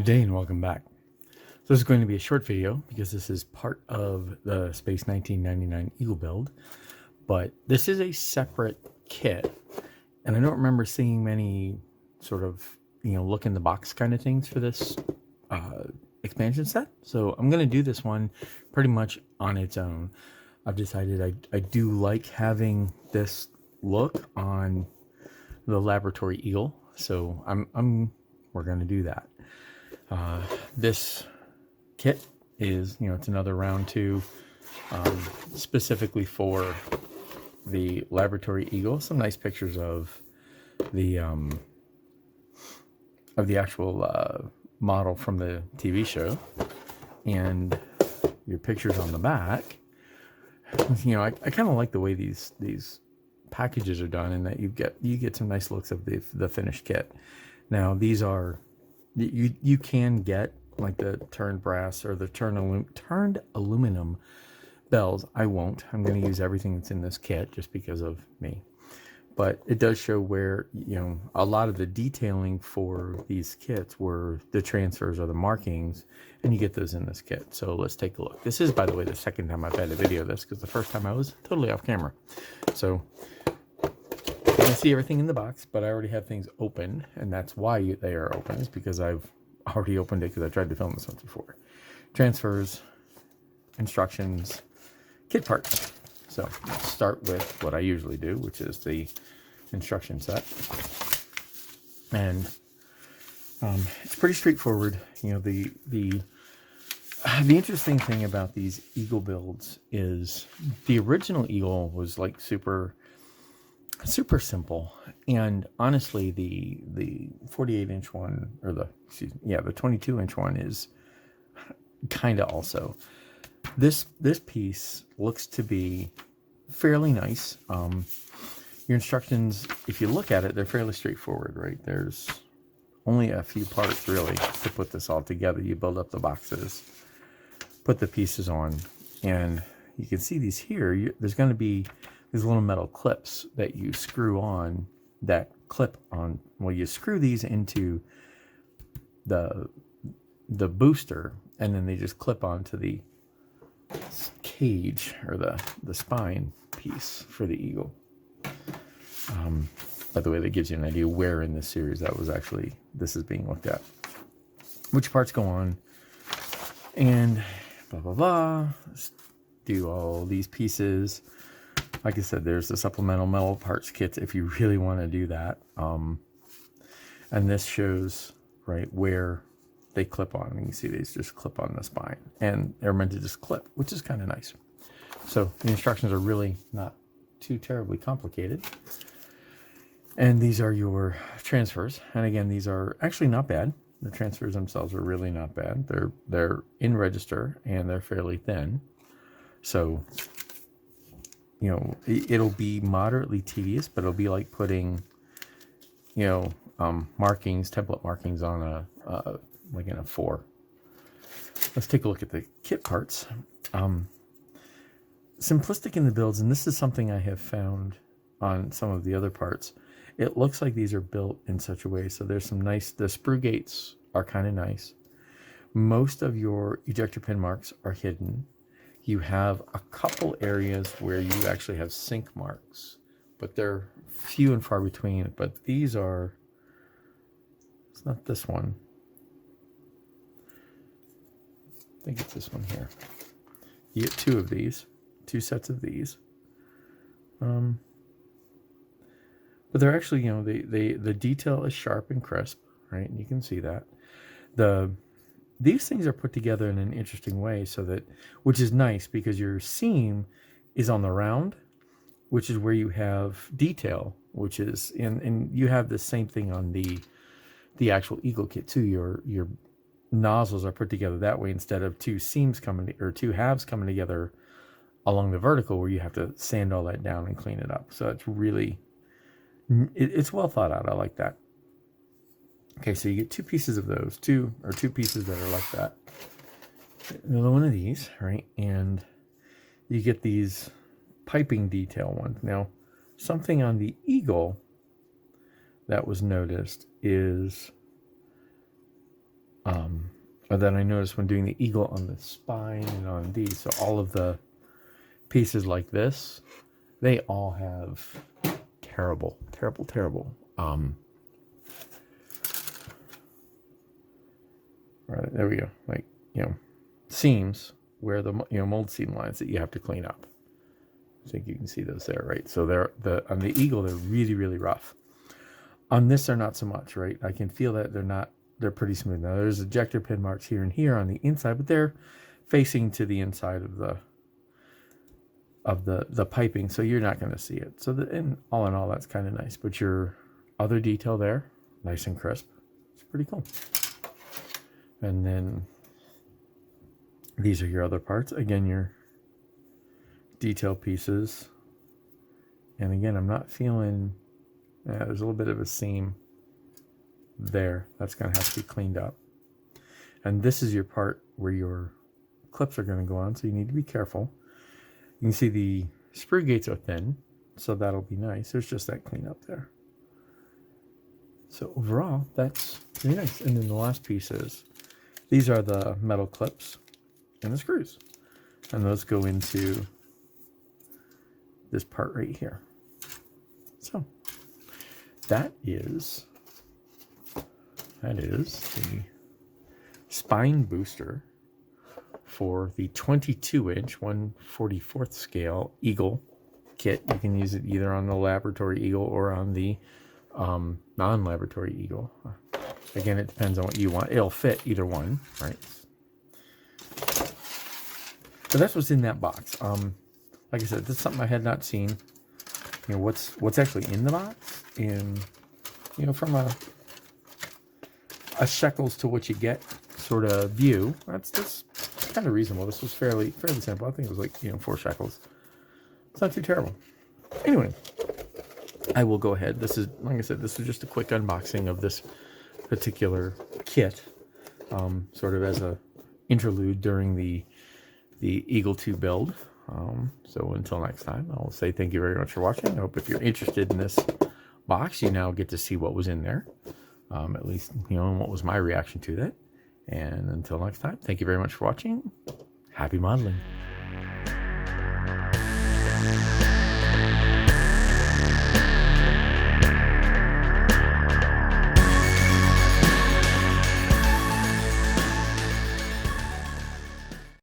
Good day and welcome back. So this is going to be a short video because this is part of the Space 1999 Eagle build, but this is a separate kit, and I don't remember seeing many sort of, look in the box kind of things for this expansion set. So I'm going to do this one pretty much on its own. I've decided I do like having this look on the Laboratory Eagle, so we're going to do that. This kit is, it's another round 2, specifically for the Laboratory Eagle. Some nice pictures of the actual model from the TV show, and your pictures on the back. I kind of like the way these packages are done, and that you get some nice looks of the finished kit. Now these are. You can get like the turned brass or the turned aluminum bells. I won't. I'm going to use everything that's in this kit just because of me. But it does show where, a lot of the detailing for these kits were the transfers or the markings, and you get those in this kit. So let's take a look. This is, by the way, the second time I've had a video of this, because the first time I was totally off camera. So you can see everything in the box, but I already have things open, and that's why they are open, is because I've already opened it because I tried to film this once before. Transfers, instructions, kit parts. So let's start with what I usually do, which is the instruction set. And it's pretty straightforward. The interesting thing about these Eagle builds is the original Eagle was like super simple, and honestly the 48-inch one, or the 22-inch one, is kind of also. This piece looks to be fairly nice. Your instructions, if you look at it, they're fairly straightforward, right? There's only a few parts really to put this all together. You build up the boxes, put the pieces on, and you can see these here. There's going to be these little metal clips that you screw on, that clip on. Well, you screw these into the booster, and then they just clip onto the cage, or the spine piece for the Eagle. By the way, that gives you an idea where in this series this is being looked at. Which parts go on, and blah blah blah. Let's do all these pieces. Like I said, there's the supplemental metal parts kits if you really want to do that. And this shows right where they clip on. You can see these just clip on the spine, and they're meant to just clip, which is kind of nice. So the instructions are really not too terribly complicated. And these are your transfers. And again, these are actually not bad. The transfers themselves are really not bad. They're in register, and they're fairly thin. So it'll be moderately tedious, but it'll be like putting, template markings on like in a 4. Let's take a look at the kit parts. Simplistic in the builds, and this is something I have found on some of the other parts. It looks like these are built in such a way, so there's some nice, the sprue gates are kind of nice. Most of your ejector pin marks are hidden. You have a couple areas where you actually have sink marks, but they're few and far between. But these are, it's not this one. I think it's this one here. You get 2 of these, 2 sets of these. But they're actually, the detail is sharp and crisp, right? And you can see that. These things are put together in an interesting way, so that, which is nice, because your seam is on the round, which is where you have detail, which is, and you have the same thing on the actual Eagle kit too. Your nozzles are put together that way, instead of 2 seams coming, or 2 halves coming together along the vertical, where you have to sand all that down and clean it up. So it's really, it's well thought out. I like that. Okay, so you get 2 pieces of those, 2 pieces that are like that. Another one of these, right? And you get these piping detail ones. Now, something on the Eagle that was noticed is But then I noticed when doing the eagle on the spine and on these, so all of the pieces like this, they all have terrible, terrible, terrible. Right, there we go. Like, seams where the mold seam lines that you have to clean up. I think you can see those there, right? So on the eagle, they're really, really rough. On this, they're not so much, right? I can feel that they're pretty smooth. Now there's ejector pin marks here and here on the inside, but they're facing to the inside of the piping, so you're not going to see it. So in all, that's kind of nice. But your other detail there, nice and crisp. It's pretty cool. And then these are your other parts. Again, your detail pieces. And again, I'm not feeling, there's a little bit of a seam there. That's going to have to be cleaned up. And this is your part where your clips are going to go on, so you need to be careful. You can see the sprue gates are thin, so that'll be nice. There's just that cleanup there. So overall, that's pretty nice. And then the last piece is, these are the metal clips and the screws. And those go into this part right here. So that is the spine booster for the 22-inch 1/44 scale Eagle kit. You can use it either on the laboratory Eagle or on the non-laboratory Eagle. Again, it depends on what you want. It'll fit either one, right? So that's what's in that box. Like I said, this is something I had not seen. What's actually in the box, and from a shekels to what you get sort of view. That's kind of reasonable. This was fairly simple. I think it was like 4 shekels. It's not too terrible. Anyway, I will go ahead. This is, like I said, this is just a quick unboxing of this particular kit, sort of as a interlude during the Eagle 2 build. So until next time, I'll say thank you very much for watching. I hope if you're interested in this box, you now get to see what was in there, at least and what was my reaction to that. And until next time, thank you very much for watching. Happy modeling.